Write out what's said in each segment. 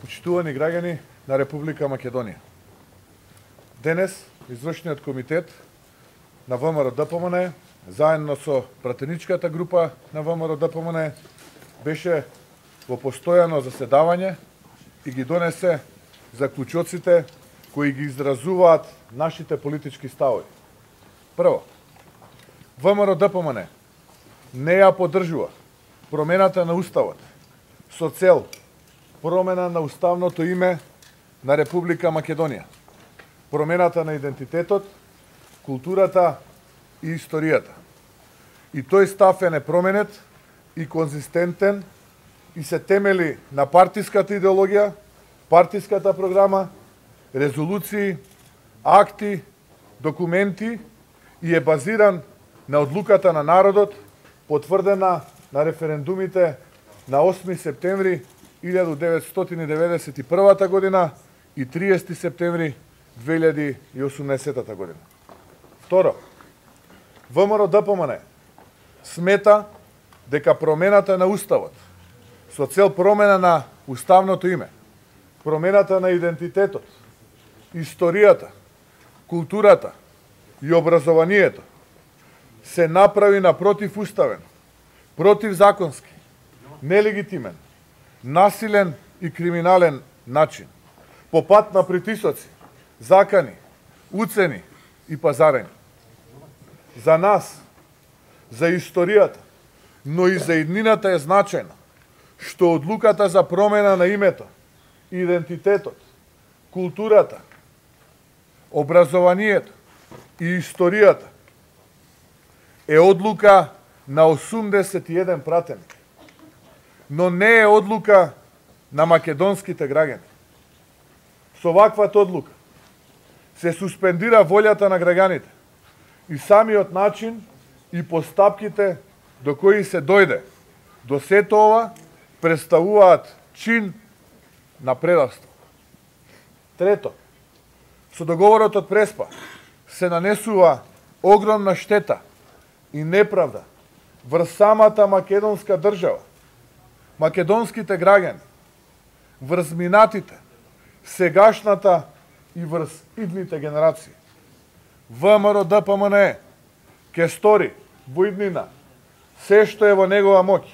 Почитувани граѓани на Република Македонија. Денес Извршниот комитет на ВМРО-ДПМН заедно со пратеничката група на ВМРО-ДПМН беше во постојано заседавање и ги донесе заклучоците кои ги изразуваат нашите политички ставови. Прво, ВМРО-ДПМН не ја поддржува промената на Уставот со цел промена на уставното име на Република Македонија, промената на идентитетот, културата и историјата. И тој став е непроменет и конзистентен и се темели на партиската идеологија, партиската програма, резолуции, акти, документи и е базиран на одлуката на народот, потврдена на референдумите на 8 септември 1991 година и 30 септември 2018 година. Второ, ВМРО-ДПМН смета дека промената на Уставот со цел промена на уставното име, промената на идентитетот, историјата, културата и образованието се направи на противуставен, противзаконски, нелегитимен, насилен и криминален начин, по пат на притисоци, закани, уцени и пазарење. За нас, за историјата, но и за иднината е значајно што одлуката за промена на името, идентитетот, културата, образованието и историјата е одлука на 81 пратеник, но не е одлука на македонските граѓани. Со ваквата одлука се суспендира волјата на граѓаните и самиот начин и постапките до кои се дојде до сето ова представуваат чин на предавство. Трето, со договорот од Преспа се нанесува огромна штета и неправда врз самата македонска држава, македонските граѓани, врз минатите, сегашната и врз идните генерации. ВМРО-ДПМН ќе стори во иднина се што е во негова моќ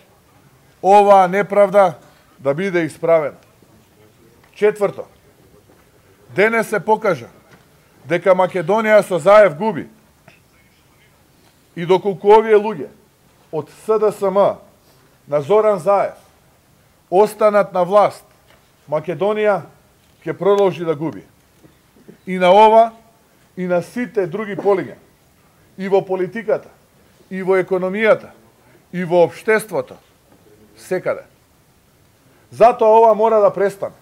оваа неправда да биде исправена. Четврто, денес се покажа дека Македонија со Заев губи и доколку овие луѓе од СДСМ на Зоран Заев останат на власт, Македонија ќе продолжи да губи. И на ова, и на сите други полиња, и во политиката, и во економијата, и во општеството, секаде. Затоа ова мора да престане.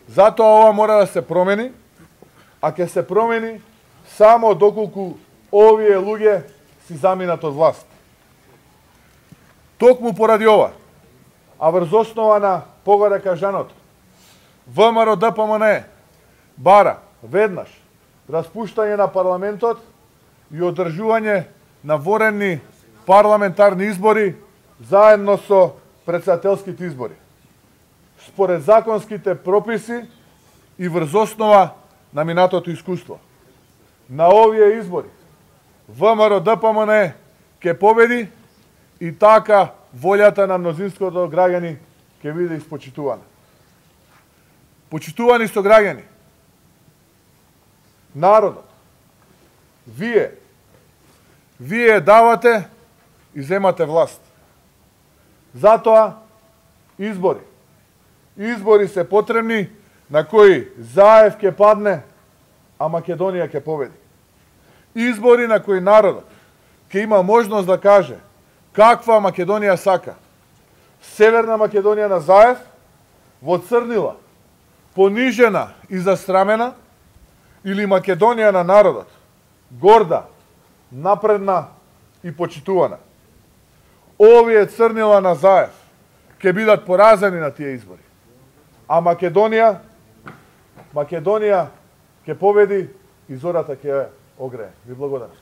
Затоа ова мора да се промени, а ќе се промени само доколку овие луѓе си заминат од власт. Токму поради ова, а врз основа на погоре кажаното, ВМРО-ДПМН бара веднаш распуштање на парламентот и одржување на воредни парламентарни избори заедно со претседателските избори, според законските прописи и врз основа на минатото искуство. На овие избори ВМРО-ДПМН ќе победи и така волјата на мнозинството граѓани ќе биде испочитувана. Почитувани со граѓани, народот, вие давате и земате власт. Затоа избори. Избори се потребни на кои Заев ќе падне, а Македонија ќе победи. Избори на кои народот ќе има можност да каже каква Македонија сака. Северна Македонија на Заев, воцрнила, понижена и застрамена, или Македонија на народот, горда, напредна и почитувана. Овие црнила на Заев ќе бидат поразени на тие избори. А Македонија ќе победи и зората ќе огрее. Ви благодарам.